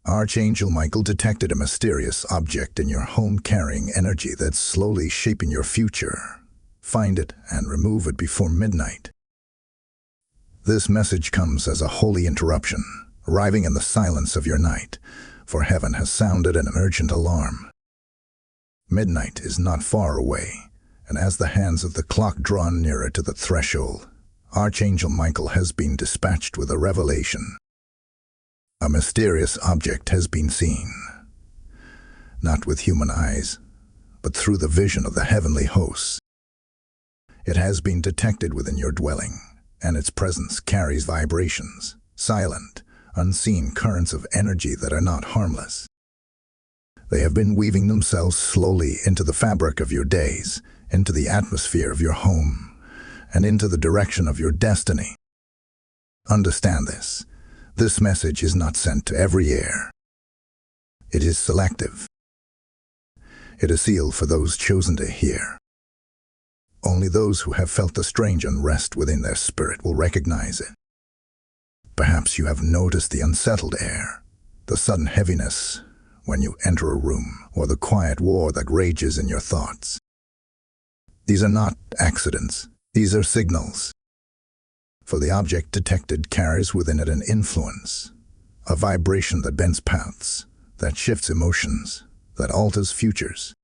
Archangel Michael detected a mysterious object in your home carrying energy that's slowly shaping your future. Find it and remove it before midnight. This message comes as a holy interruption, arriving in the silence of your night, for heaven has sounded an urgent alarm. Midnight is not far away, and as the hands of the clock draw nearer to the threshold, Archangel Michael has been dispatched with a revelation. A mysterious object has been seen, not with human eyes, but through the vision of the heavenly hosts. It has been detected within your dwelling, and its presence carries vibrations, silent, unseen currents of energy that are not harmless. They have been weaving themselves slowly into the fabric of your days, into the atmosphere of your home, and into the direction of your destiny. Understand this. This message is not sent to every ear. It is selective. It is sealed for those chosen to hear. Only those who have felt the strange unrest within their spirit will recognize it. Perhaps you have noticed the unsettled air, the sudden heaviness when you enter a room, or the quiet war that rages in your thoughts. These are not accidents. These are signals. For the object detected carries within it an influence, a vibration that bends paths, that shifts emotions, that alters futures.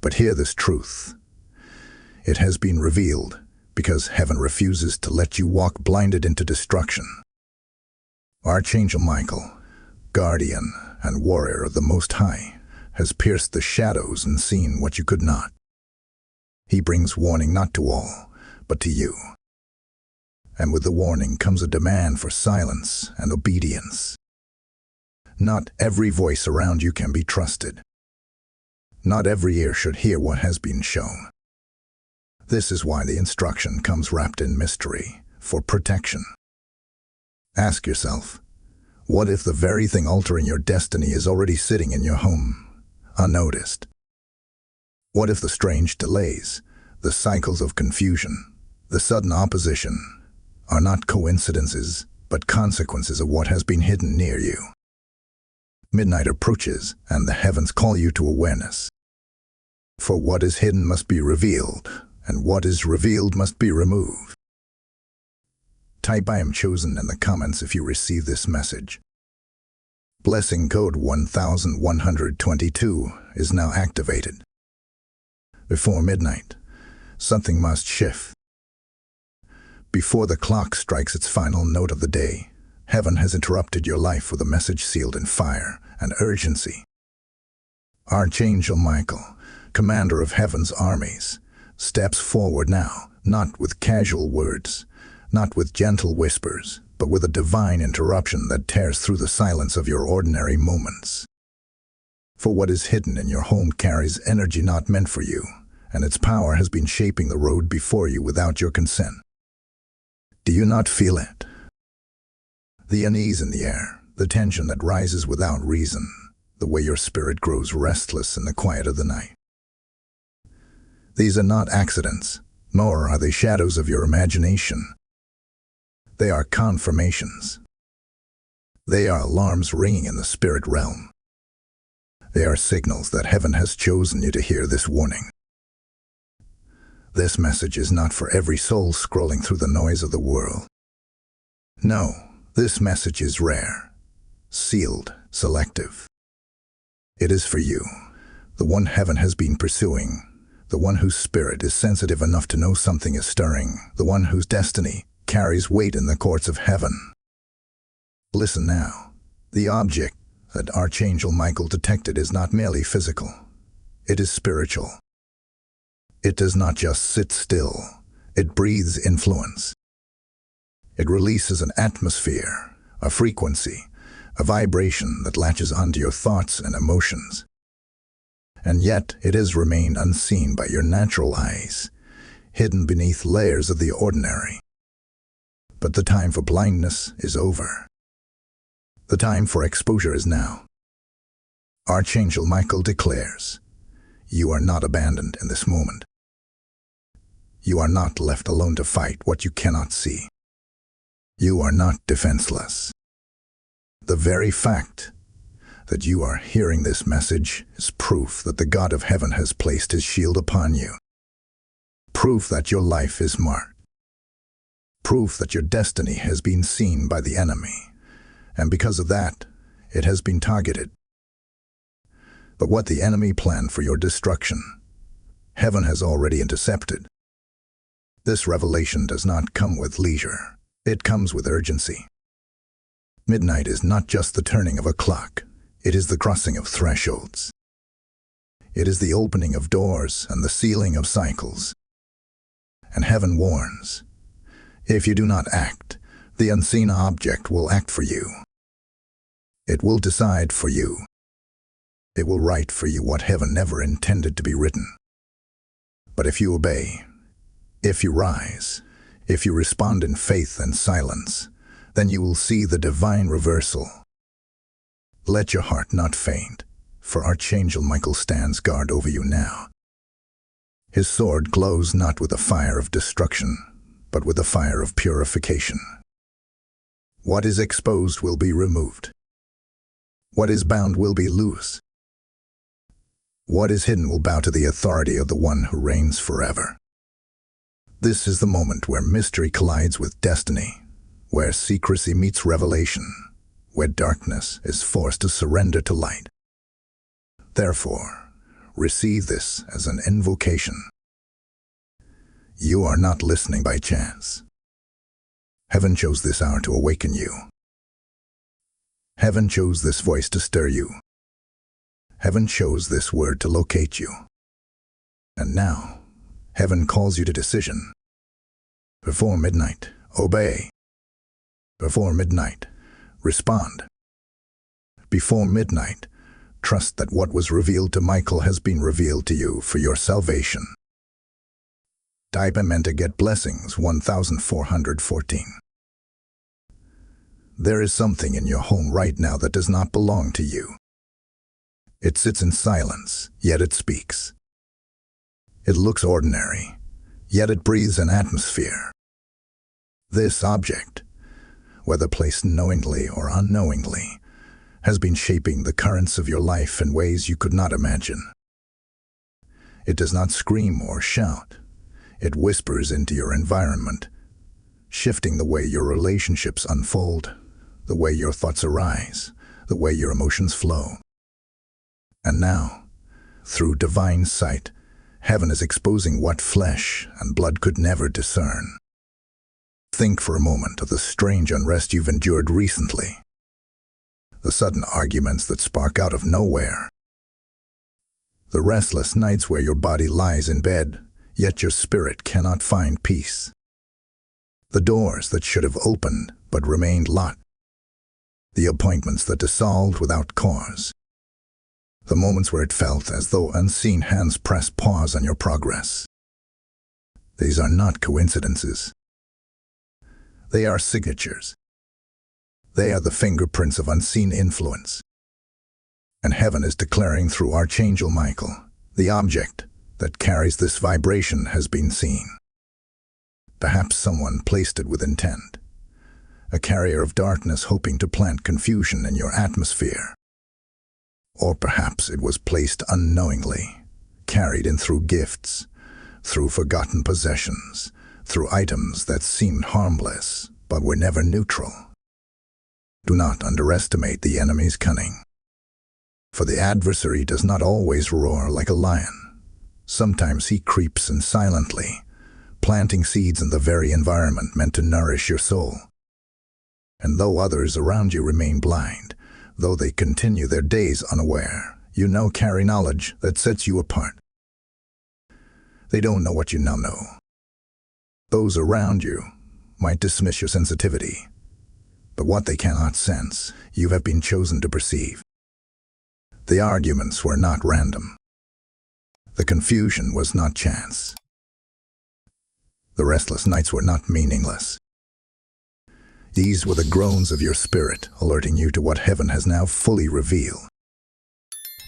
But hear this truth. It has been revealed because heaven refuses to let you walk blinded into destruction. Archangel Michael, guardian and warrior of the Most High, has pierced the shadows and seen what you could not. He brings warning not to all, but to you. And with the warning comes a demand for silence and obedience. Not every voice around you can be trusted. Not every ear should hear what has been shown. This is why the instruction comes wrapped in mystery, for protection. Ask yourself, what if the very thing altering your destiny is already sitting in your home, unnoticed? What if the strange delays, the cycles of confusion, the sudden opposition, are not coincidences, but consequences of what has been hidden near you? Midnight approaches, and the heavens call you to awareness. For what is hidden must be revealed, and what is revealed must be removed. Type "I am chosen" in the comments if you receive this message. Blessing code 1122 is now activated. Before midnight, something must shift. Before the clock strikes its final note of the day, heaven has interrupted your life with a message sealed in fire and urgency. Archangel Michael, commander of heaven's armies, steps forward now, not with casual words, not with gentle whispers, but with a divine interruption that tears through the silence of your ordinary moments. For what is hidden in your home carries energy not meant for you, and its power has been shaping the road before you without your consent. Do you not feel it? The unease in the air, the tension that rises without reason, the way your spirit grows restless in the quiet of the night. These are not accidents, nor are they shadows of your imagination. They are confirmations. They are alarms ringing in the spirit realm. They are signals that heaven has chosen you to hear this warning. This message is not for every soul scrolling through the noise of the world. No, this message is rare, sealed, selective. It is for you, the one heaven has been pursuing, the one whose spirit is sensitive enough to know something is stirring, the one whose destiny carries weight in the courts of heaven. Listen now. The object that Archangel Michael detected is not merely physical. It is spiritual. It does not just sit still. It breathes influence. It releases an atmosphere, a frequency, a vibration that latches onto your thoughts and emotions. And yet it has remained unseen by your natural eyes, hidden beneath layers of the ordinary. But the time for blindness is over. The time for exposure is now. Archangel Michael declares, you are not abandoned in this moment. You are not left alone to fight what you cannot see. You are not defenseless. The very fact that you are hearing this message is proof that the God of heaven has placed his shield upon you. Proof that your life is marked. Proof that your destiny has been seen by the enemy, and because of that, it has been targeted. But what the enemy planned for your destruction, heaven has already intercepted. This revelation does not come with leisure. It comes with urgency. Midnight is not just the turning of a clock. It is the crossing of thresholds. It is the opening of doors and the sealing of cycles. And heaven warns, if you do not act, the unseen object will act for you. It will decide for you. It will write for you what heaven never intended to be written. But if you obey, if you rise, if you respond in faith and silence, then you will see the divine reversal. Let your heart not faint, for Archangel Michael stands guard over you now. His sword glows not with the fire of destruction, but with the fire of purification. What is exposed will be removed. What is bound will be loose. What is hidden will bow to the authority of the one who reigns forever. This is the moment where mystery collides with destiny, where secrecy meets revelation, where darkness is forced to surrender to light. Therefore, receive this as an invocation. You are not listening by chance. Heaven chose this hour to awaken you. Heaven chose this voice to stir you. Heaven chose this word to locate you. And now, heaven calls you to decision. Before midnight, obey. Before midnight, respond. Before midnight, trust that what was revealed to Michael has been revealed to you for your salvation. Type Amen to get blessings 1414. There is something in your home right now that does not belong to you. It sits in silence, yet it speaks. It looks ordinary, yet it breathes an atmosphere. This object, whether placed knowingly or unknowingly, has been shaping the currents of your life in ways you could not imagine. It does not scream or shout. It whispers into your environment, shifting the way your relationships unfold, the way your thoughts arise, the way your emotions flow. And now, through divine sight, heaven is exposing what flesh and blood could never discern. Think for a moment of the strange unrest you've endured recently. The sudden arguments that spark out of nowhere. The restless nights where your body lies in bed, yet your spirit cannot find peace. The doors that should have opened but remained locked. The appointments that dissolved without cause. The moments where it felt as though unseen hands pressed pause on your progress. These are not coincidences. They are signatures. They are the fingerprints of unseen influence. And heaven is declaring through Archangel Michael, the object that carries this vibration has been seen. Perhaps someone placed it with intent. A carrier of darkness hoping to plant confusion in your atmosphere. Or perhaps it was placed unknowingly, carried in through gifts, through forgotten possessions, through items that seemed harmless but were never neutral. Do not underestimate the enemy's cunning. For the adversary does not always roar like a lion. Sometimes he creeps in silently, planting seeds in the very environment meant to nourish your soul. And though others around you remain blind, though they continue their days unaware, you now carry knowledge that sets you apart. They don't know what you now know. Those around you might dismiss your sensitivity, but what they cannot sense, you have been chosen to perceive. The arguments were not random. The confusion was not chance. The restless nights were not meaningless. These were the groans of your spirit, alerting you to what heaven has now fully revealed.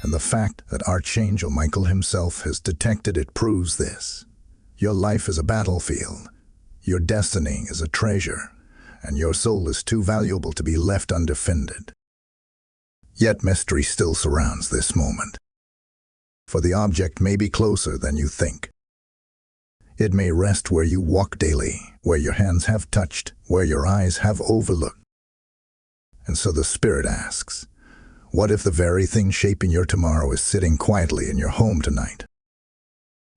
And the fact that Archangel Michael himself has detected it proves this. Your life is a battlefield. Your destiny is a treasure, and your soul is too valuable to be left undefended. Yet mystery still surrounds this moment. For the object may be closer than you think. It may rest where you walk daily, where your hands have touched, where your eyes have overlooked. And so the Spirit asks, what if the very thing shaping your tomorrow is sitting quietly in your home tonight?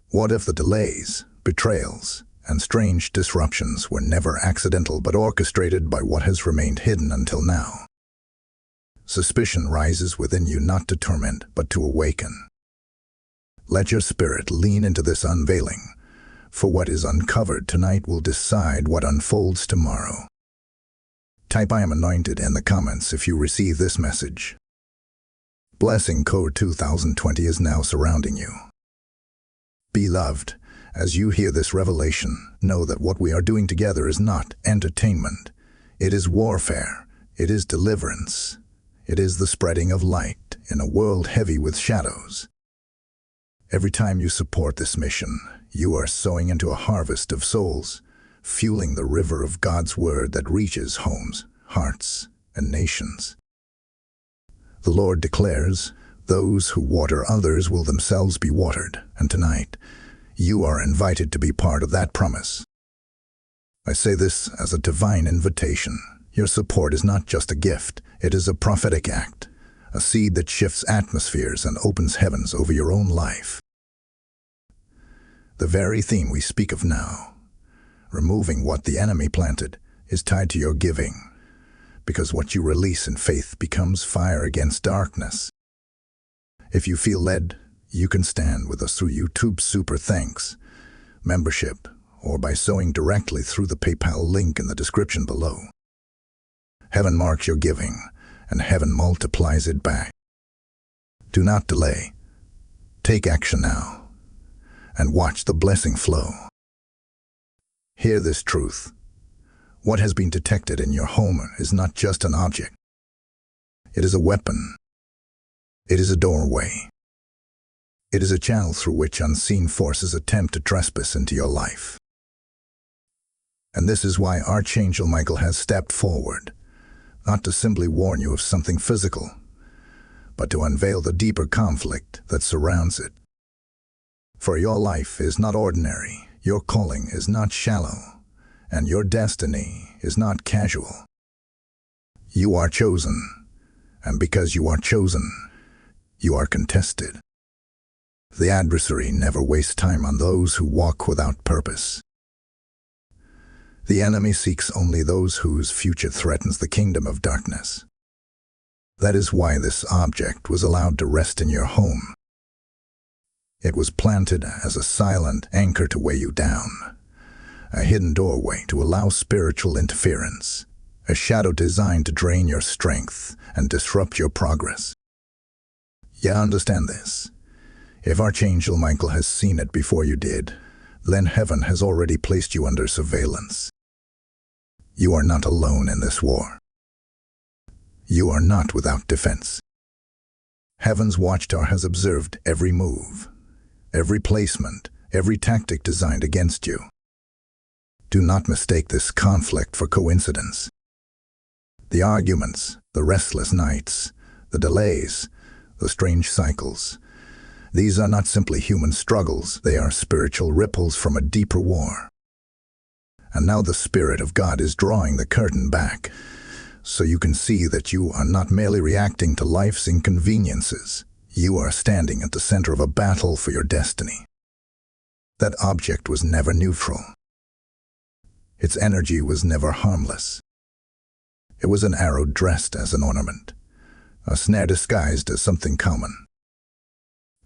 What if the delays, betrayals, and strange disruptions were never accidental but orchestrated by what has remained hidden until now? Suspicion rises within you not to torment but to awaken. Let your spirit lean into this unveiling, for what is uncovered tonight will decide what unfolds tomorrow. Type "I am anointed" in the comments if you receive this message. Blessing Code 2020 is now surrounding you. Beloved, as you hear this revelation, know that what we are doing together is not entertainment. It is warfare. It is deliverance. It is the spreading of light in a world heavy with shadows. Every time you support this mission, you are sowing into a harvest of souls, fueling the river of God's Word that reaches homes, hearts, and nations. The Lord declares, those who water others will themselves be watered, and tonight, you are invited to be part of that promise. I say this as a divine invitation. Your support is not just a gift, it is a prophetic act, a seed that shifts atmospheres and opens heavens over your own life. The very theme we speak of now, removing what the enemy planted, is tied to your giving, because what you release in faith becomes fire against darkness. If you feel led, you can stand with us through YouTube Super Thanks, membership, or by sowing directly through the PayPal link in the description below. Heaven marks your giving, and heaven multiplies it back. Do not delay. Take action now, and watch the blessing flow. Hear this truth. What has been detected in your home is not just an object. It is a weapon. It is a doorway. It is a channel through which unseen forces attempt to trespass into your life. And this is why Archangel Michael has stepped forward, not to simply warn you of something physical, but to unveil the deeper conflict that surrounds it. For your life is not ordinary, your calling is not shallow, and your destiny is not casual. You are chosen, and because you are chosen, you are contested. The adversary never wastes time on those who walk without purpose. The enemy seeks only those whose future threatens the kingdom of darkness. That is why this object was allowed to rest in your home. It was planted as a silent anchor to weigh you down, a hidden doorway to allow spiritual interference, a shadow designed to drain your strength and disrupt your progress. You understand this? If Archangel Michael has seen it before you did, then heaven has already placed you under surveillance. You are not alone in this war. You are not without defense. Heaven's watchtower has observed every move, every placement, every tactic designed against you. Do not mistake this conflict for coincidence. The arguments, the restless nights, the delays, the strange cycles, these are not simply human struggles, they are spiritual ripples from a deeper war. And now the Spirit of God is drawing the curtain back, so you can see that you are not merely reacting to life's inconveniences. You are standing at the center of a battle for your destiny. That object was never neutral. Its energy was never harmless. It was an arrow dressed as an ornament, a snare disguised as something common.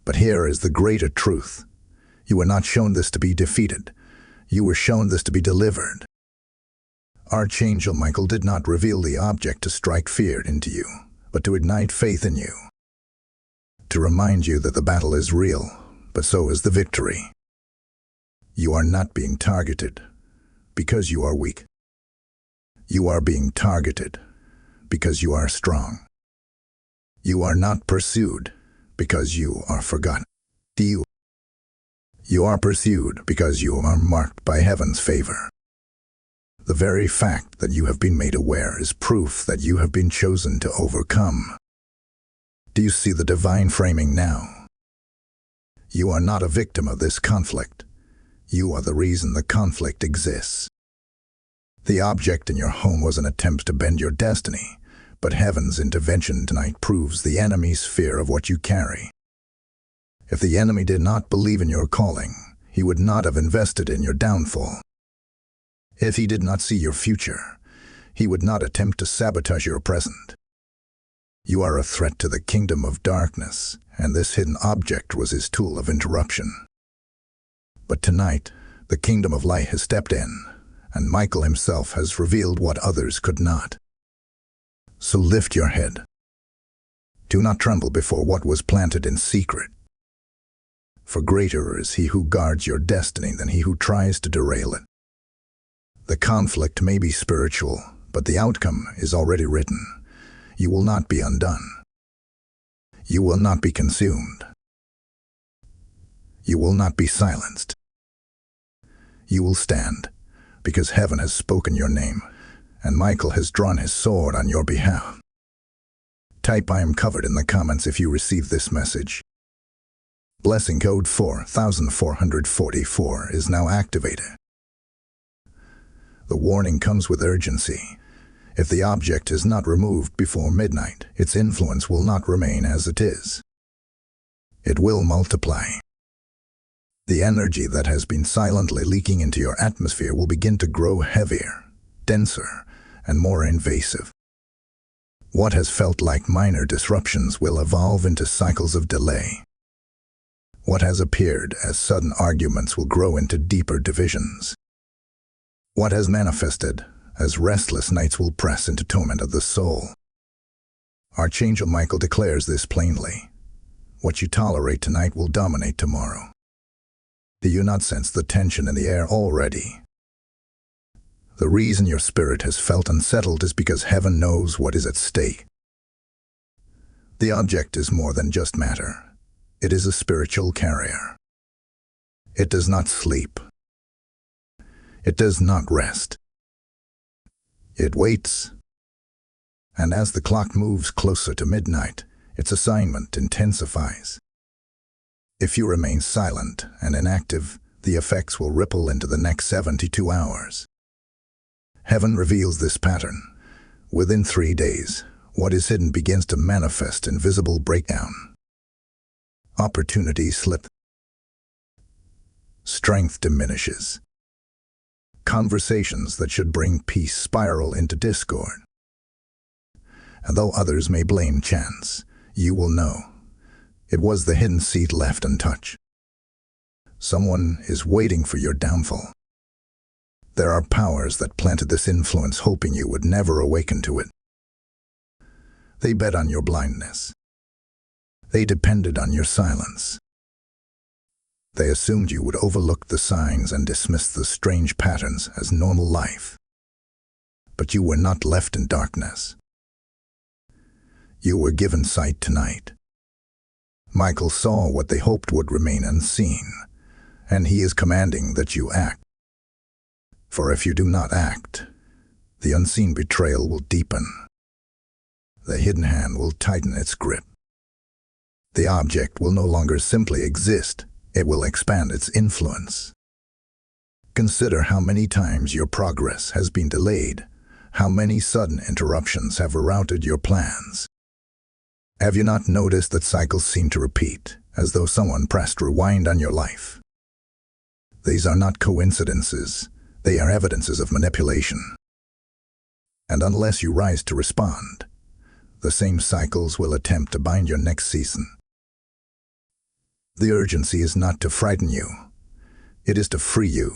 But here is the greater truth. You were not shown this to be defeated. You were shown this to be delivered. Archangel Michael did not reveal the object to strike fear into you, but to ignite faith in you. To remind you that the battle is real, but so is the victory. You are not being targeted because you are weak. You are being targeted because you are strong. You are not pursued because you are forgotten. You are pursued because you are marked by heaven's favor. The very fact that you have been made aware is proof that you have been chosen to overcome. Do you see the divine framing now? You are not a victim of this conflict. You are the reason the conflict exists. The object in your home was an attempt to bend your destiny, but heaven's intervention tonight proves the enemy's fear of what you carry. If the enemy did not believe in your calling, he would not have invested in your downfall. If he did not see your future, he would not attempt to sabotage your present. You are a threat to the kingdom of darkness, and this hidden object was his tool of interruption. But tonight, the kingdom of light has stepped in, and Michael himself has revealed what others could not. So lift your head. Do not tremble before what was planted in secret. For greater is he who guards your destiny than he who tries to derail it. The conflict may be spiritual, but the outcome is already written. You will not be undone. You will not be consumed. You will not be silenced. You will stand, because heaven has spoken your name, and Michael has drawn his sword on your behalf. Type "I am covered" in the comments if you receive this message. Blessing code 4444 is now activated. The warning comes with urgency. If the object is not removed before midnight, its influence will not remain as it is. It will multiply. The energy that has been silently leaking into your atmosphere will begin to grow heavier, denser, and more invasive. What has felt like minor disruptions will evolve into cycles of delay. What has appeared as sudden arguments will grow into deeper divisions. What has manifested as restless nights will press into torment of the soul. Archangel Michael declares this plainly. What you tolerate tonight will dominate tomorrow. Do you not sense the tension in the air already? The reason your spirit has felt unsettled is because heaven knows what is at stake. The object is more than just matter. It is a spiritual carrier. It does not sleep. It does not rest. It waits. And as the clock moves closer to midnight, its assignment intensifies. If you remain silent and inactive, the effects will ripple into the next 72 hours. Heaven reveals this pattern. Within 3 days, what is hidden begins to manifest in visible breakdown. Opportunities slip. Strength diminishes. Conversations that should bring peace spiral into discord. And though others may blame chance, you will know it was the hidden seed left untouched. Someone is waiting for your downfall. There are powers that planted this influence hoping you would never awaken to it. They bet on your blindness. They depended on your silence. They assumed you would overlook the signs and dismiss the strange patterns as normal life. But you were not left in darkness. You were given sight tonight. Michael saw what they hoped would remain unseen, and he is commanding that you act. For if you do not act, the unseen betrayal will deepen. The hidden hand will tighten its grip. The object will no longer simply exist, it will expand its influence. Consider how many times your progress has been delayed, how many sudden interruptions have rerouted your plans. Have you not noticed that cycles seem to repeat, as though someone pressed rewind on your life? These are not coincidences, they are evidences of manipulation. And unless you rise to respond, the same cycles will attempt to bind your next season. The urgency is not to frighten you. It is to free you.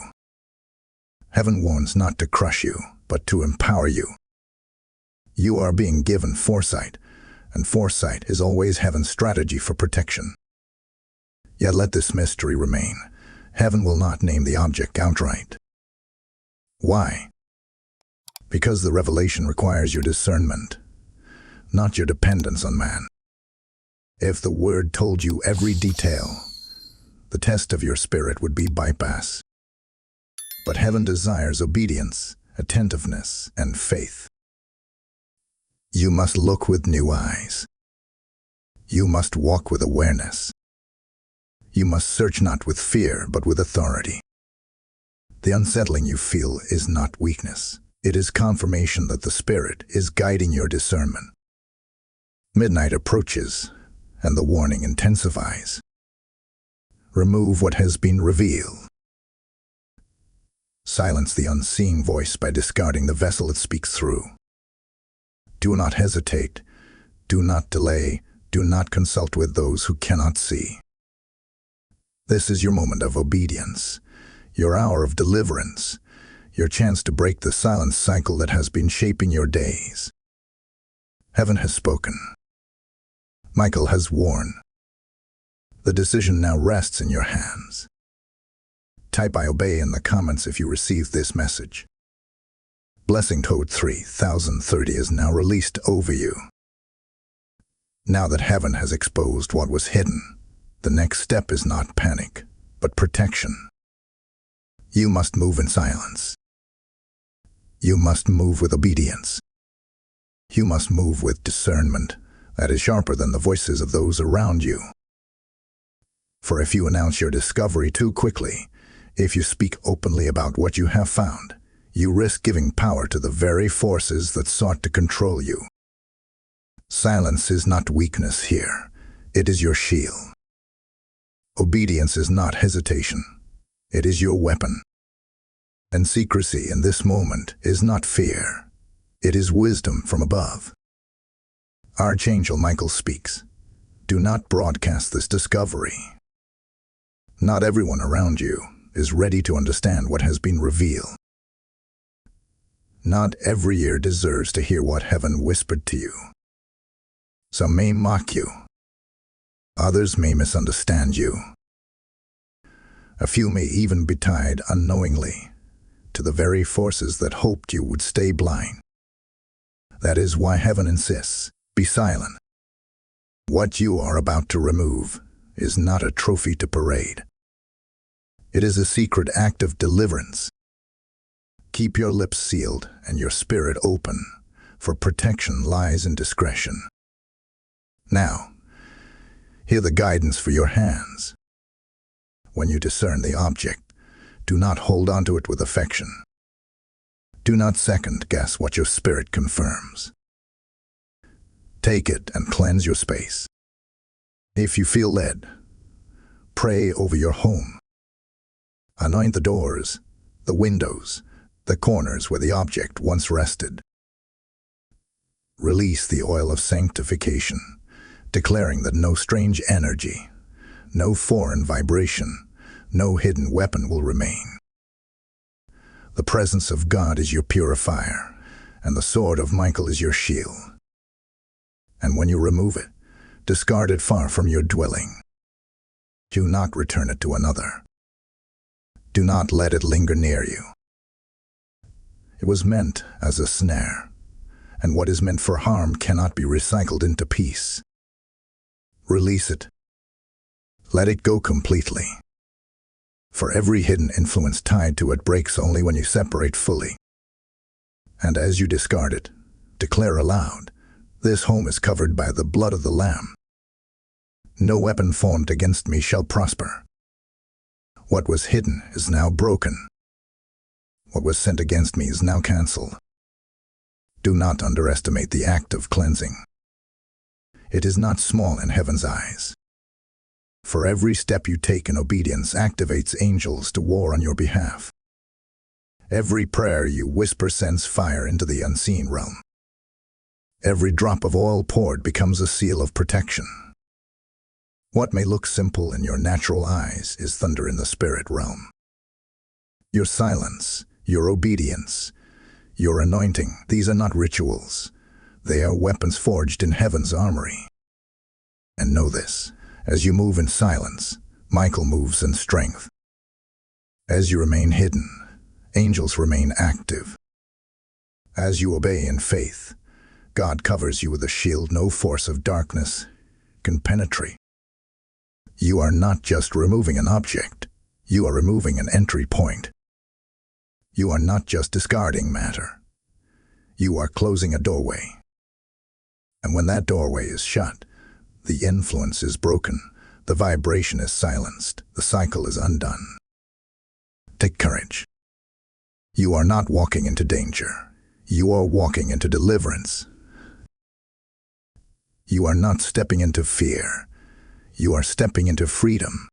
Heaven warns not to crush you, but to empower you. You are being given foresight, and foresight is always heaven's strategy for protection. Yet let this mystery remain. Heaven will not name the object outright. Why? Because the revelation requires your discernment, not your dependence on man. If the word told you every detail, the test of your spirit would be bypass. But heaven desires obedience, attentiveness, and faith. You must look with new eyes. You must walk with awareness. You must search not with fear, but with authority. The unsettling you feel is not weakness. It is confirmation that the Spirit is guiding your discernment. Midnight approaches, and the warning intensifies. Remove what has been revealed. Silence the unseen voice by discarding the vessel it speaks through. Do not hesitate. Do not delay. Do not consult with those who cannot see. This is your moment of obedience, your hour of deliverance, your chance to break the silent cycle that has been shaping your days. Heaven has spoken. Michael has warned. The decision now rests in your hands. Type "I obey" in the comments if you received this message. Blessing code 3030 is now released over you. Now that heaven has exposed what was hidden, the next step is not panic, but protection. You must move in silence. You must move with obedience. You must move with discernment that is sharper than the voices of those around you. For if you announce your discovery too quickly, if you speak openly about what you have found, you risk giving power to the very forces that sought to control you. Silence is not weakness here. It is your shield. Obedience is not hesitation. It is your weapon. And secrecy in this moment is not fear. It is wisdom from above. Archangel Michael speaks. Do not broadcast this discovery. Not everyone around you is ready to understand what has been revealed. Not every ear deserves to hear what heaven whispered to you. Some may mock you. Others may misunderstand you. A few may even be tied unknowingly to the very forces that hoped you would stay blind. That is why heaven insists, be silent. What you are about to remove is not a trophy to parade. It is a secret act of deliverance. Keep your lips sealed and your spirit open, for protection lies in discretion. Now, hear the guidance for your hands. When you discern the object, do not hold onto it with affection. Do not second-guess what your spirit confirms. Take it and cleanse your space. If you feel led, pray over your home. Anoint the doors, the windows, the corners where the object once rested. Release the oil of sanctification, declaring that no strange energy, no foreign vibration, no hidden weapon will remain. The presence of God is your purifier, and the sword of Michael is your shield. And when you remove it, discard it far from your dwelling. Do not return it to another. Do not let it linger near you. It was meant as a snare, and what is meant for harm cannot be recycled into peace. Release it. Let it go completely. For every hidden influence tied to it breaks only when you separate fully. And as you discard it, declare aloud, this home is covered by the blood of the Lamb. No weapon formed against me shall prosper. What was hidden is now broken. What was sent against me is now cancelled. Do not underestimate the act of cleansing. It is not small in heaven's eyes. For every step you take in obedience activates angels to war on your behalf. Every prayer you whisper sends fire into the unseen realm. Every drop of oil poured becomes a seal of protection. What may look simple in your natural eyes is thunder in the spirit realm. Your silence, your obedience, your anointing, these are not rituals. They are weapons forged in heaven's armory. And know this, as you move in silence, Michael moves in strength. As you remain hidden, angels remain active. As you obey in faith, God covers you with a shield no force of darkness can penetrate. You are not just removing an object, you are removing an entry point. You are not just discarding matter, you are closing a doorway. And when that doorway is shut, The influence is broken. The vibration is silenced. The cycle is undone. Take courage. You are not walking into danger. You are walking into deliverance. You are not stepping into fear. You are stepping into freedom.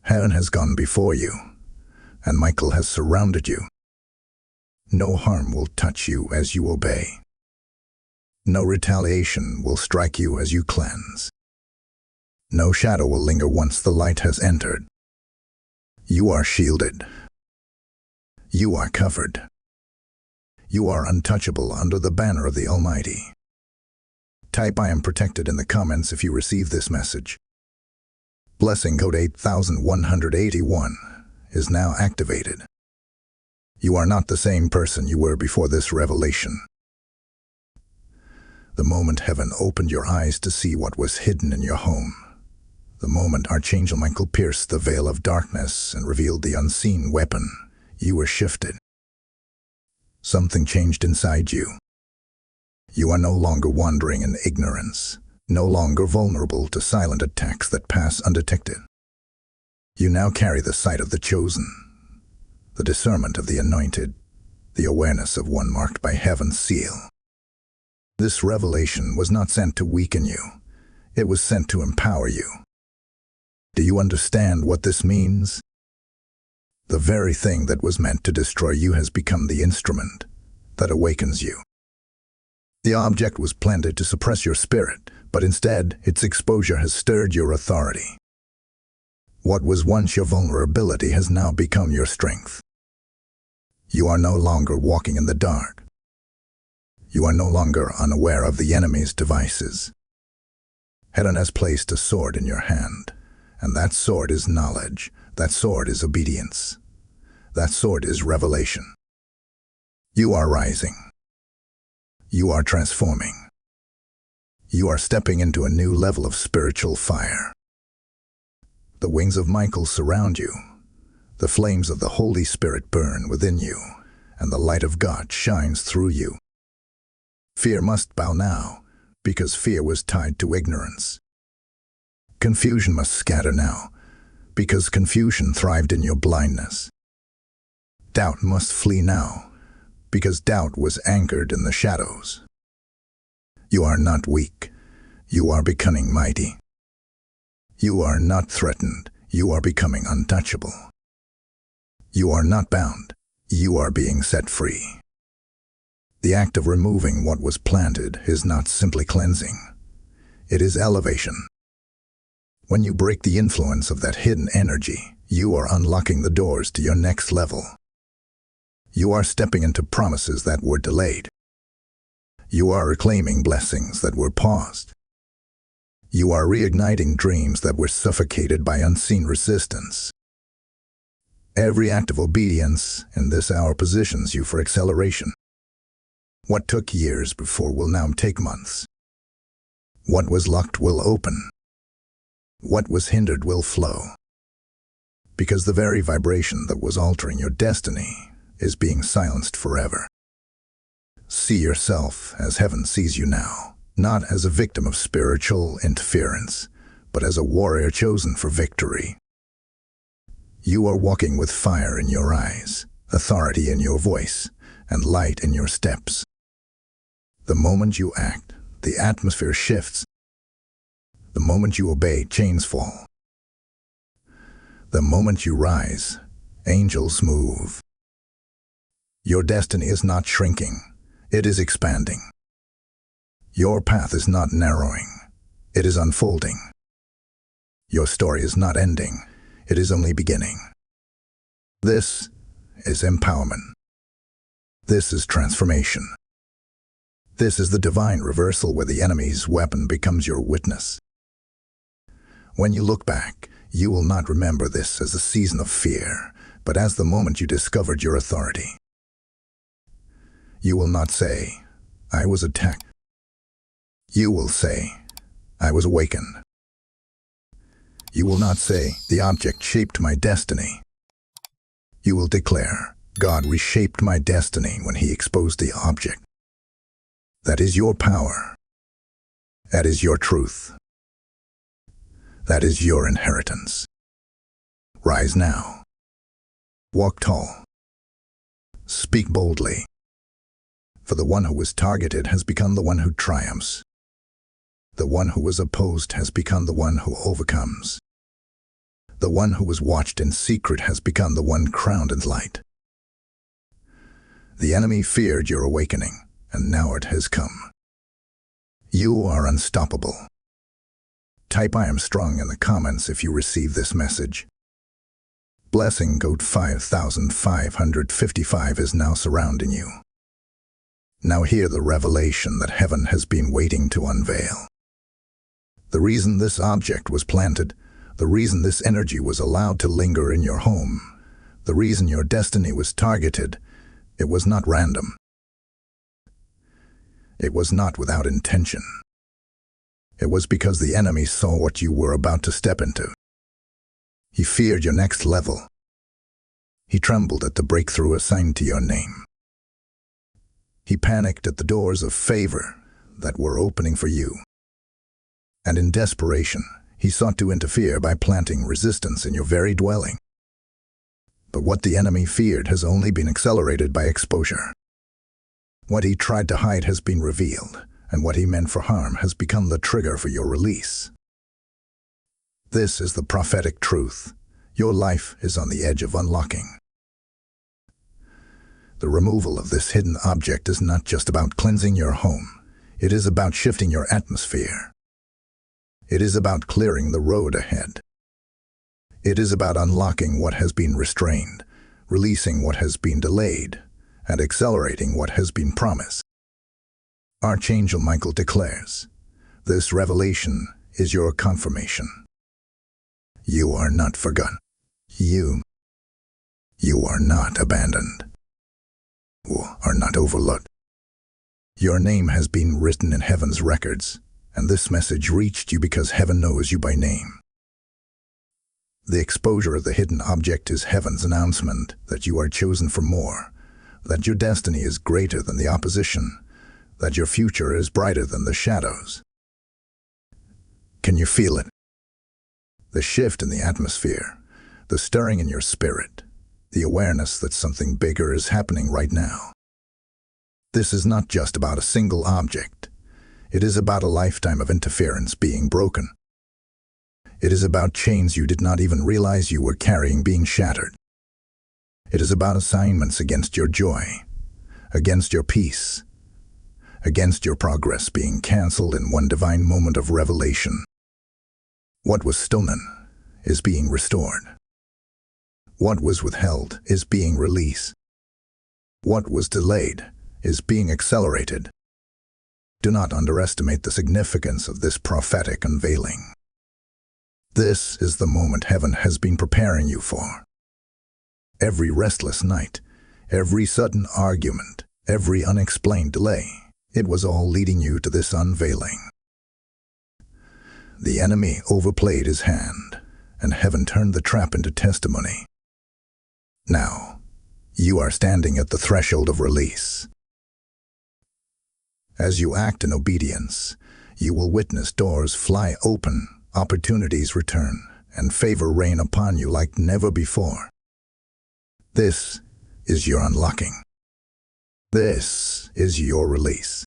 Heaven has gone before you, and Michael has surrounded you. No harm will touch you as you obey. No retaliation will strike you as you cleanse. No shadow will linger once the light has entered. You are shielded. You are covered. You are untouchable under the banner of the Almighty. Type "I am protected" in the comments if you receive this message. Blessing code 8181 is now activated. You are not the same person you were before this revelation. The moment heaven opened your eyes to see what was hidden in your home, the moment Archangel Michael pierced the veil of darkness and revealed the unseen weapon, you were shifted. Something changed inside you. You are no longer wandering in ignorance, no longer vulnerable to silent attacks that pass undetected. You now carry the sight of the chosen, the discernment of the anointed, the awareness of one marked by heaven's seal. This revelation was not sent to weaken you. It was sent to empower you. Do you understand what this means? The very thing that was meant to destroy you has become the instrument that awakens you. The object was planted to suppress your spirit, but instead, its exposure has stirred your authority. What was once your vulnerability has now become your strength. You are no longer walking in the dark. You are no longer unaware of the enemy's devices. Heaven has placed a sword in your hand, and that sword is knowledge. That sword is obedience. That sword is revelation. You are rising. You are transforming. You are stepping into a new level of spiritual fire. The wings of Michael surround you. The flames of the Holy Spirit burn within you, and the light of God shines through you. Fear must bow now, because fear was tied to ignorance. Confusion must scatter now, because confusion thrived in your blindness. Doubt must flee now, because doubt was anchored in the shadows. You are not weak. You are becoming mighty. You are not threatened. You are becoming untouchable. You are not bound. You are being set free. The act of removing what was planted is not simply cleansing. It is elevation. When you break the influence of that hidden energy, you are unlocking the doors to your next level. You are stepping into promises that were delayed. You are reclaiming blessings that were paused. You are reigniting dreams that were suffocated by unseen resistance. Every act of obedience in this hour positions you for acceleration. What took years before will now take months. What was locked will open. What was hindered will flow. Because the very vibration that was altering your destiny is being silenced forever. See yourself as heaven sees you now, not as a victim of spiritual interference, but as a warrior chosen for victory. You are walking with fire in your eyes, authority in your voice, and light in your steps. The moment you act, the atmosphere shifts. The moment you obey, chains fall. The moment you rise, angels move. Your destiny is not shrinking, it is expanding. Your path is not narrowing, it is unfolding. Your story is not ending, it is only beginning. This is empowerment. This is transformation. This is the divine reversal where the enemy's weapon becomes your witness. When you look back, you will not remember this as a season of fear, but as the moment you discovered your authority. You will not say, "I was attacked." You will say, "I was awakened." You will not say, "The object shaped my destiny." You will declare, "God reshaped my destiny when He exposed the object." That is your power. That is your truth. That is your inheritance. Rise now. Walk tall. Speak boldly. For the one who was targeted has become the one who triumphs. The one who was opposed has become the one who overcomes. The one who was watched in secret has become the one crowned in light. The enemy feared your awakening, and now it has come. You are unstoppable. Type "I am strong" in the comments if you receive this message. Blessing code 5555 is now surrounding you. Now hear the revelation that heaven has been waiting to unveil. The reason this object was planted, the reason this energy was allowed to linger in your home, the reason your destiny was targeted, it was not random. It was not without intention. It was because the enemy saw what you were about to step into. He feared your next level. He trembled at the breakthrough assigned to your name. He panicked at the doors of favor that were opening for you. And in desperation, he sought to interfere by planting resistance in your very dwelling. But what the enemy feared has only been accelerated by exposure. What he tried to hide has been revealed, and what he meant for harm has become the trigger for your release. This is the prophetic truth. Your life is on the edge of unlocking. The removal of this hidden object is not just about cleansing your home. It is about shifting your atmosphere. It is about clearing the road ahead. It is about unlocking what has been restrained, releasing what has been delayed, and accelerating what has been promised. Archangel Michael declares, this revelation is your confirmation. You are not forgotten. You are not abandoned. You are not overlooked. Your name has been written in heaven's records, and this message reached you because heaven knows you by name. The exposure of the hidden object is heaven's announcement that you are chosen for more, that your destiny is greater than the opposition, that your future is brighter than the shadows. Can you feel it? The shift in the atmosphere, the stirring in your spirit, the awareness that something bigger is happening right now. This is not just about a single object. It is about a lifetime of interference being broken. It is about chains you did not even realize you were carrying being shattered. It is about assignments against your joy, against your peace, against your progress being canceled in one divine moment of revelation. What was stolen is being restored. What was withheld is being released. What was delayed is being accelerated. Do not underestimate the significance of this prophetic unveiling. This is the moment heaven has been preparing you for. Every restless night, every sudden argument, every unexplained delay, it was all leading you to this unveiling. The enemy overplayed his hand, and heaven turned the trap into testimony. Now, you are standing at the threshold of release. As you act in obedience, you will witness doors fly open, opportunities return, and favor rain upon you like never before. This is your unlocking. This is your release.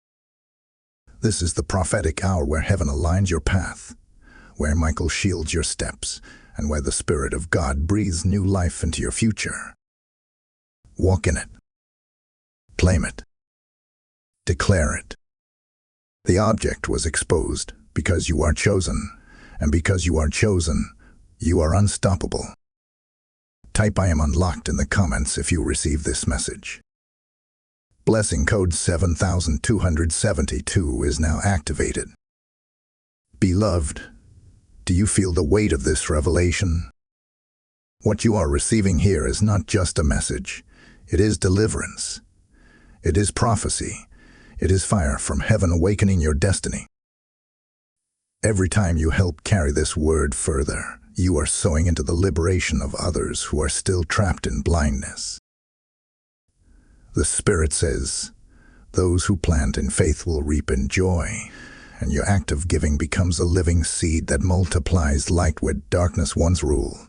This is the prophetic hour where heaven aligns your path, where Michael shields your steps, and where the Spirit of God breathes new life into your future. Walk in it. Claim it. Declare it. The object was exposed because you are chosen, and because you are chosen, you are unstoppable. Type "I am unlocked" in the comments if you receive this message. Blessing code 7272 is now activated. Beloved, do you feel the weight of this revelation? What you are receiving here is not just a message. It is deliverance. It is prophecy. It is fire from heaven awakening your destiny. Every time you help carry this word further, you are sowing into the liberation of others who are still trapped in blindness. The Spirit says, those who plant in faith will reap in joy, and your act of giving becomes a living seed that multiplies light where darkness once ruled.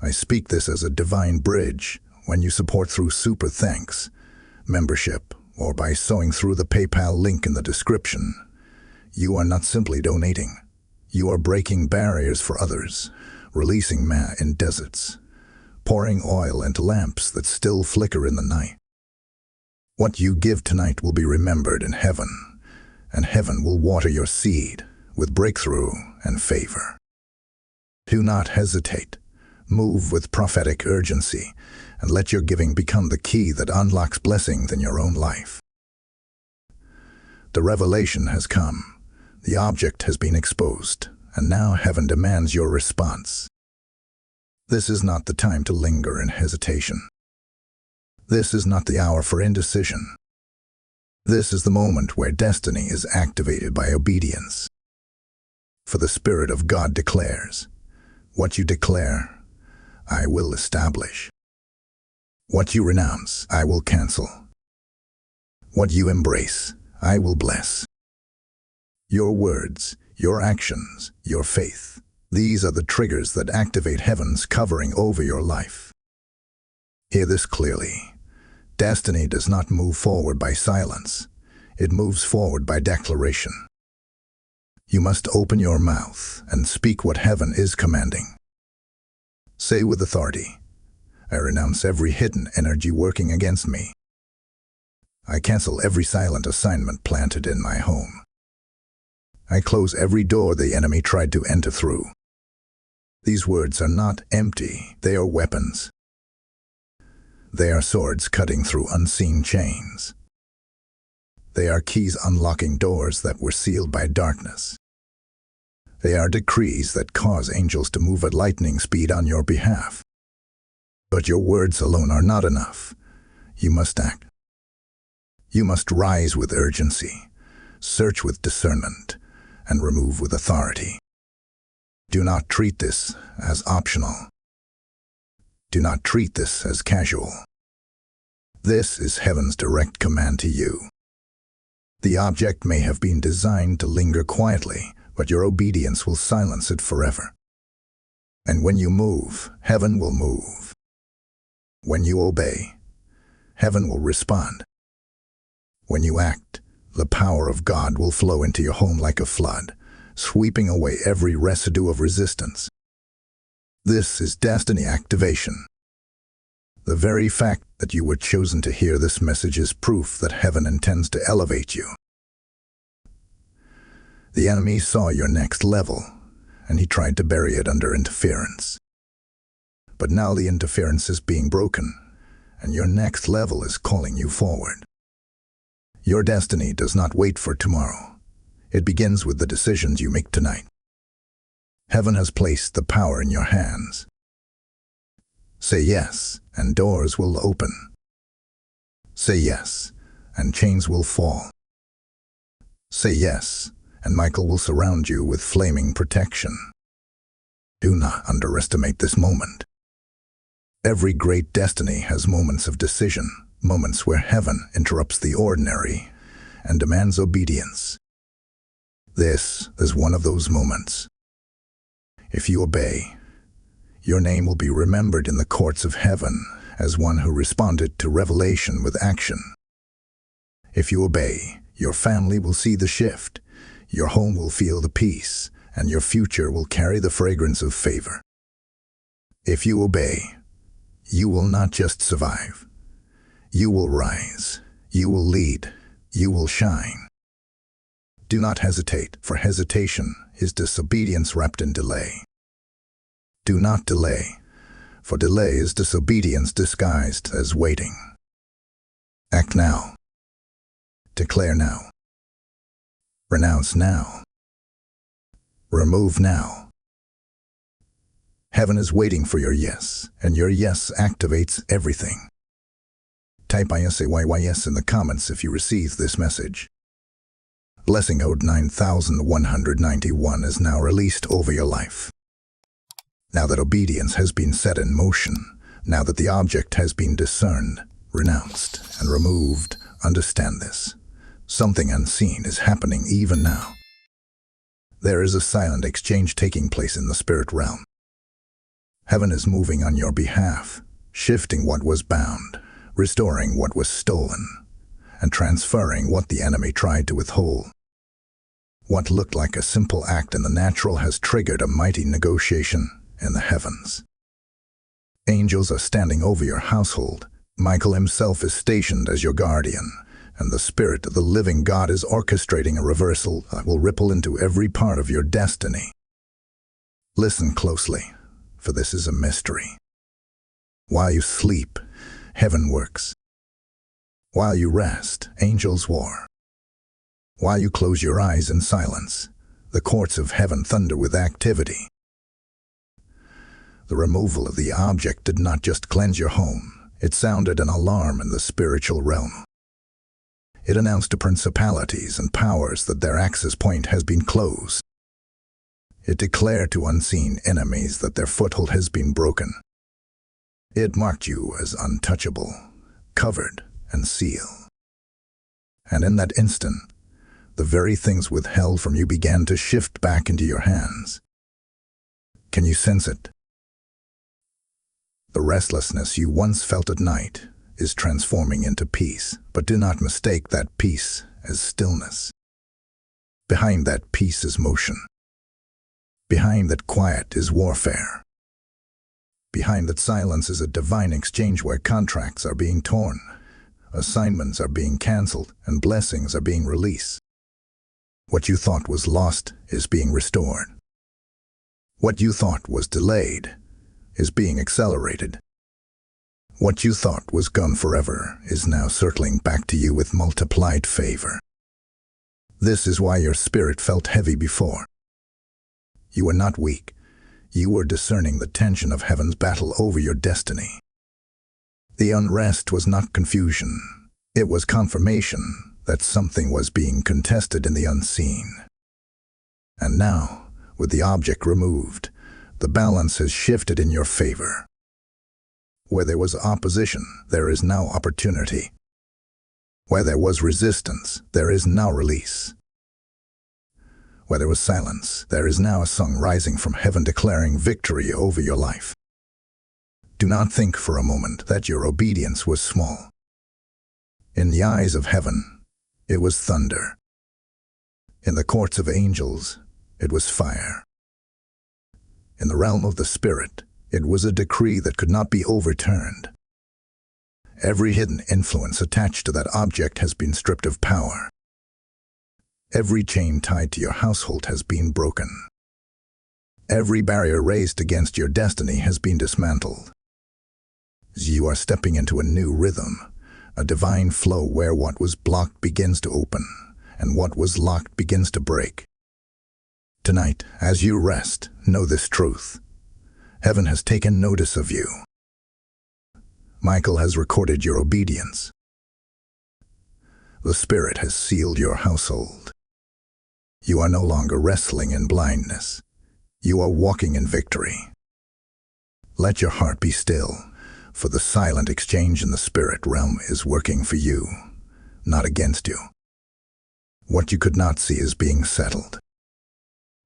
I speak this as a divine bridge. When you support through super thanks, membership, or by sewing through the PayPal link in the description, you are not simply donating. You are breaking barriers for others, releasing manna in deserts, pouring oil into lamps that still flicker in the night. What you give tonight will be remembered in heaven, and heaven will water your seed with breakthrough and favor. Do not hesitate. Move with prophetic urgency, and let your giving become the key that unlocks blessings in your own life. The revelation has come. The object has been exposed, and now heaven demands your response. This is not the time to linger in hesitation. This is not the hour for indecision. This is the moment where destiny is activated by obedience. For the Spirit of God declares, "What you declare, I will establish. What you renounce, I will cancel. What you embrace, I will bless." Your words, your actions, your faith, these are the triggers that activate heaven's covering over your life. Hear this clearly. Destiny does not move forward by silence. It moves forward by declaration. You must open your mouth and speak what heaven is commanding. Say with authority, "I renounce every hidden energy working against me. I cancel every silent assignment planted in my home. I close every door the enemy tried to enter through." These words are not empty, they are weapons. They are swords cutting through unseen chains. They are keys unlocking doors that were sealed by darkness. They are decrees that cause angels to move at lightning speed on your behalf. But your words alone are not enough. You must act. You must rise with urgency, search with discernment, and remove with authority. Do not treat this as optional. Do not treat this as casual. This is heaven's direct command to you. The object may have been designed to linger quietly, but your obedience will silence it forever. And when you move, heaven will move. When you obey, heaven will respond. When you act, the power of God will flow into your home like a flood, sweeping away every residue of resistance. This is destiny activation. The very fact that you were chosen to hear this message is proof that heaven intends to elevate you. The enemy saw your next level, and he tried to bury it under interference. But now the interference is being broken, and your next level is calling you forward. Your destiny does not wait for tomorrow. It begins with the decisions you make tonight. Heaven has placed the power in your hands. Say yes, and doors will open. Say yes, and chains will fall. Say yes, and Michael will surround you with flaming protection. Do not underestimate this moment. Every great destiny has moments of decision, moments where heaven interrupts the ordinary and demands obedience. This is one of those moments. If you obey, your name will be remembered in the courts of heaven as one who responded to revelation with action. If you obey, your family will see the shift, your home will feel the peace, and your future will carry the fragrance of favor. If you obey, you will not just survive. You will rise, you will lead, you will shine. Do not hesitate, for hesitation is disobedience wrapped in delay. Do not delay, for delay is disobedience disguised as waiting. Act now. Declare now. Renounce now. Remove now. Heaven is waiting for your yes, and your yes activates everything. Type ISAYYS in the comments if you receive this message. Blessing code 9191 is now released over your life. Now that obedience has been set in motion, now that the object has been discerned, renounced, and removed, understand this. Something unseen is happening even now. There is a silent exchange taking place in the spirit realm. Heaven is moving on your behalf, shifting what was bound, restoring what was stolen, and transferring what the enemy tried to withhold. What looked like a simple act in the natural has triggered a mighty negotiation in the heavens. Angels are standing over your household. Michael himself is stationed as your guardian, and the Spirit of the living God is orchestrating a reversal that will ripple into every part of your destiny. Listen closely, for this is a mystery. While you sleep, heaven works. While you rest, angels war. While you close your eyes in silence, the courts of heaven thunder with activity. The removal of the object did not just cleanse your home, it sounded an alarm in the spiritual realm. It announced to principalities and powers that their access point has been closed. It declared to unseen enemies that their foothold has been broken. It marked you as untouchable, covered, and sealed. And in that instant, the very things withheld from you began to shift back into your hands. Can you sense it? The restlessness you once felt at night is transforming into peace, but do not mistake that peace as stillness. Behind that peace is motion. Behind that quiet is warfare. Behind that silence is a divine exchange where contracts are being torn, assignments are being canceled, and blessings are being released. What you thought was lost is being restored. What you thought was delayed is being accelerated. What you thought was gone forever is now circling back to you with multiplied favor. This is why your spirit felt heavy before. You were not weak. You were discerning the tension of heaven's battle over your destiny. The unrest was not confusion. It was confirmation that something was being contested in the unseen. And now, with the object removed, the balance has shifted in your favor. Where there was opposition, there is now opportunity. Where there was resistance, there is now release. Where there was silence, there is now a song rising from heaven declaring victory over your life. Do not think for a moment that your obedience was small. In the eyes of heaven, it was thunder. In the courts of angels, it was fire. In the realm of the Spirit, it was a decree that could not be overturned. Every hidden influence attached to that object has been stripped of power. Every chain tied to your household has been broken. Every barrier raised against your destiny has been dismantled. You are stepping into a new rhythm, a divine flow where what was blocked begins to open, and what was locked begins to break. Tonight, as you rest, know this truth. Heaven has taken notice of you. Michael has recorded your obedience. The Spirit has sealed your household. You are no longer wrestling in blindness. You are walking in victory. Let your heart be still, for the silent exchange in the spirit realm is working for you, not against you. What you could not see is being settled.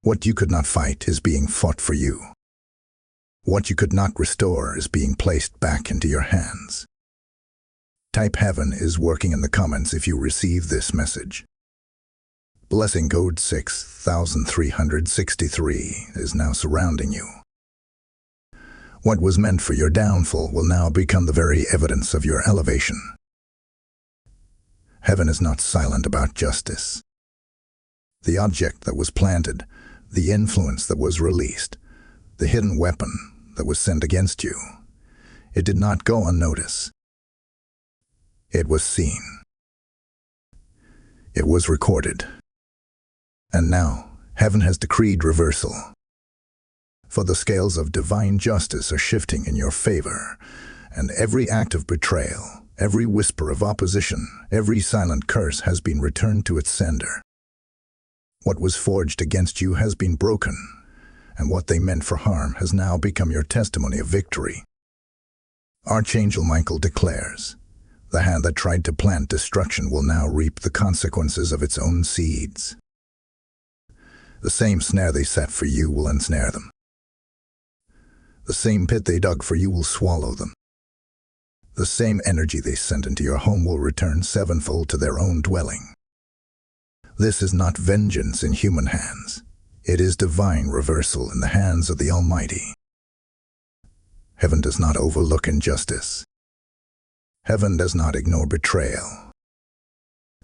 What you could not fight is being fought for you. What you could not restore is being placed back into your hands. Type "Heaven is working" in the comments if you receive this message. Blessing code 6363 is now surrounding you. What was meant for your downfall will now become the very evidence of your elevation. Heaven is not silent about justice. The object that was planted, the influence that was released, the hidden weapon that was sent against you, it did not go unnoticed. It was seen. It was recorded. And now, heaven has decreed reversal. For the scales of divine justice are shifting in your favor, and every act of betrayal, every whisper of opposition, every silent curse has been returned to its sender. What was forged against you has been broken, and what they meant for harm has now become your testimony of victory. Archangel Michael declares, The hand that tried to plant destruction will now reap the consequences of its own seeds. The same snare they set for you will ensnare them. The same pit they dug for you will swallow them. The same energy they sent into your home will return sevenfold to their own dwelling. This is not vengeance in human hands. It is divine reversal in the hands of the Almighty. Heaven does not overlook injustice. Heaven does not ignore betrayal.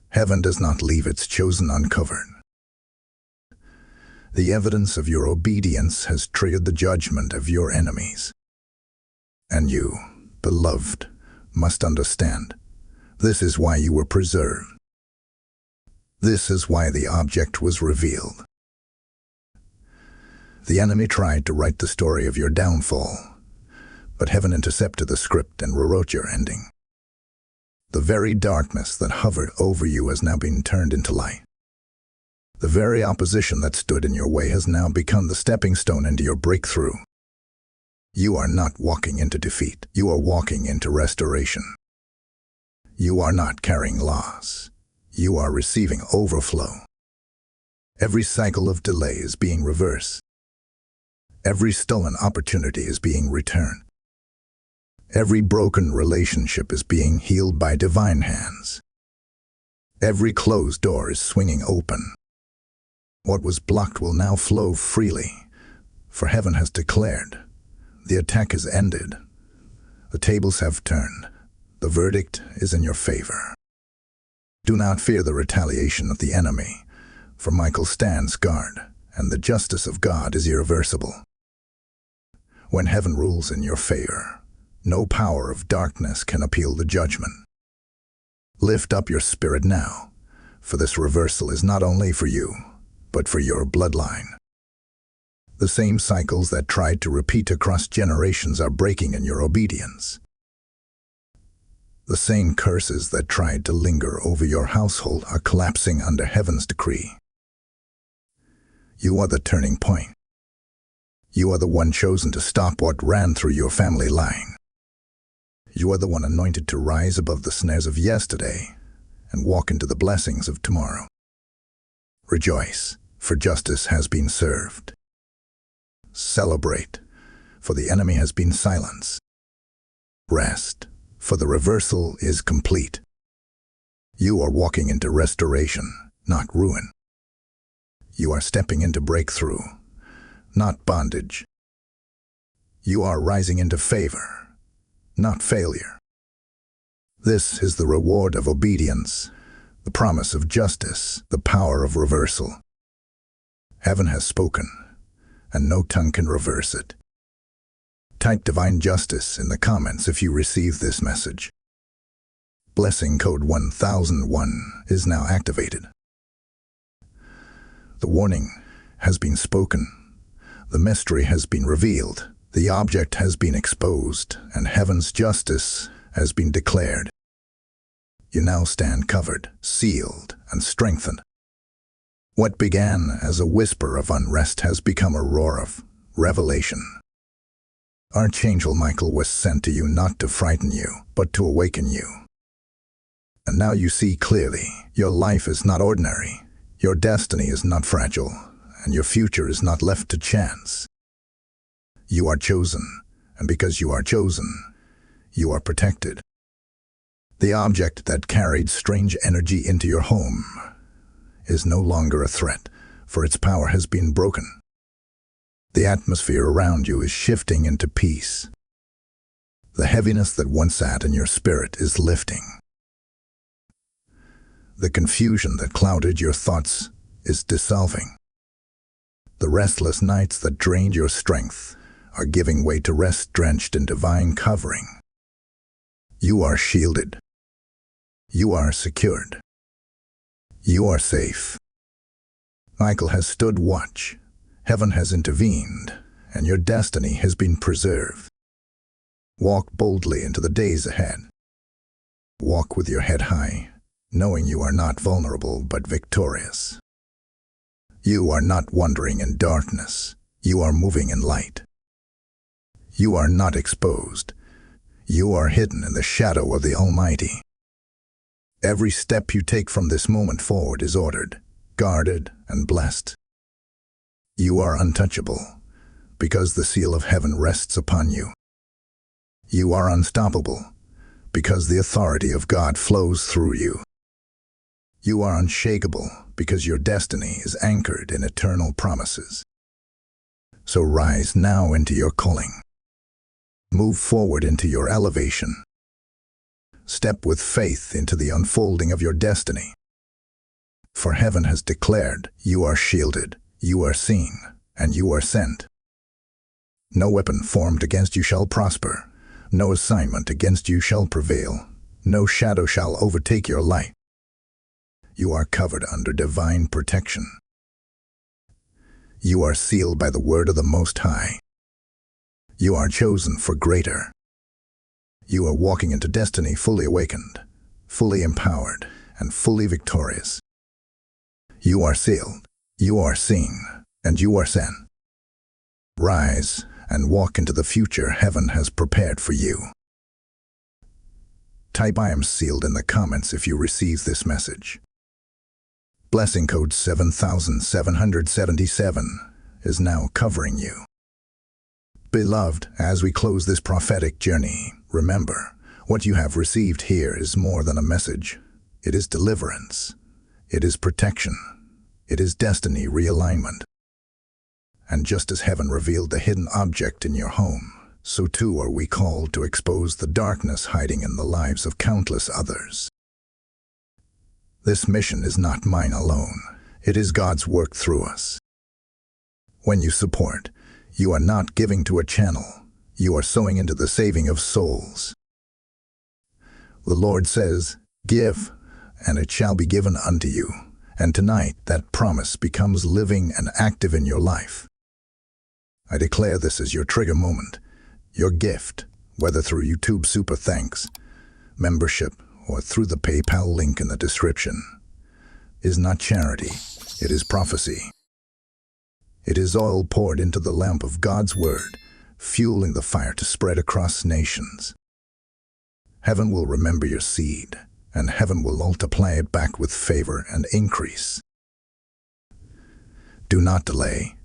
Heaven does not leave its chosen uncovered. The evidence of your obedience has triggered the judgment of your enemies. And you, beloved, must understand, this is why you were preserved. This is why the object was revealed. The enemy tried to write the story of your downfall, but heaven intercepted the script and rewrote your ending. The very darkness that hovered over you has now been turned into light. The very opposition that stood in your way has now become the stepping stone into your breakthrough. You are not walking into defeat. You are walking into restoration. You are not carrying loss. You are receiving overflow. Every cycle of delay is being reversed. Every stolen opportunity is being returned. Every broken relationship is being healed by divine hands. Every closed door is swinging open. What was blocked will now flow freely, for heaven has declared, the attack is ended. The tables have turned. The verdict is in your favor. Do not fear the retaliation of the enemy, for Michael stands guard, and the justice of God is irreversible. When heaven rules in your favor, no power of darkness can appeal the judgment. Lift up your spirit now, for this reversal is not only for you, but for your bloodline. The same cycles that tried to repeat across generations are breaking in your obedience. The same curses that tried to linger over your household are collapsing under heaven's decree. You are the turning point. You are the one chosen to stop what ran through your family line. You are the one anointed to rise above the snares of yesterday and walk into the blessings of tomorrow. Rejoice, for justice has been served. Celebrate, for the enemy has been silenced. Rest, for the reversal is complete. You are walking into restoration, not ruin. You are stepping into breakthrough, not bondage. You are rising into favor, not failure. This is the reward of obedience, the promise of justice, the power of reversal. Heaven has spoken, and no tongue can reverse it. Type divine justice in the comments if you receive this message. Blessing code 1001 is now activated. The warning has been spoken. The mystery has been revealed. The object has been exposed, and heaven's justice has been declared. You now stand covered, sealed, and strengthened. What began as a whisper of unrest has become a roar of revelation. Archangel Michael was sent to you not to frighten you, but to awaken you. And now you see clearly, your life is not ordinary, your destiny is not fragile, and your future is not left to chance. You are chosen, and because you are chosen, you are protected. The object that carried strange energy into your home is no longer a threat, for its power has been broken. The atmosphere around you is shifting into peace. The heaviness that once sat in your spirit is lifting. The confusion that clouded your thoughts is dissolving. The restless nights that drained your strength are giving way to rest drenched in divine covering. You are shielded. You are secured. You are safe. Michael has stood watch. Heaven has intervened, and your destiny has been preserved. Walk boldly into the days ahead. Walk with your head high, knowing you are not vulnerable but victorious. You are not wandering in darkness. You are moving in light. You are not exposed. You are hidden in the shadow of the Almighty. Every step you take from this moment forward is ordered, guarded, and blessed. You are untouchable, because the seal of heaven rests upon you. You are unstoppable, because the authority of God flows through you. You are unshakable, because your destiny is anchored in eternal promises. So rise now into your calling. Move forward into your elevation. Step with faith into the unfolding of your destiny. For heaven has declared, you are shielded, you are seen, and you are sent. No weapon formed against you shall prosper. No assignment against you shall prevail. No shadow shall overtake your light. You are covered under divine protection. You are sealed by the word of the Most High. You are chosen for greater. You are walking into destiny fully awakened, fully empowered, and fully victorious. You are sealed, you are seen, and you are sent. Rise and walk into the future heaven has prepared for you. Type "I am sealed" in the comments if you receive this message. Blessing code 7777 is now covering you. Beloved, as we close this prophetic journey, remember, what you have received here is more than a message. It is deliverance. It is protection. It is destiny realignment. And just as heaven revealed the hidden object in your home, so too are we called to expose the darkness hiding in the lives of countless others. This mission is not mine alone. It is God's work through us. When you support, you are not giving to a channel. You are sowing into the saving of souls. The Lord says, "Give, and it shall be given unto you." And tonight, that promise becomes living and active in your life. I declare this as your trigger moment. Your gift, whether through YouTube Super Thanks, membership, or through the PayPal link in the description, is not charity, it is prophecy. It is oil poured into the lamp of God's Word, fueling the fire to spread across nations. Heaven will remember your seed, and heaven will multiply it back with favor and increase. Do not delay.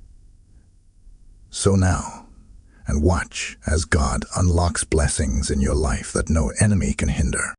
Sow now, and watch as God unlocks blessings in your life that no enemy can hinder.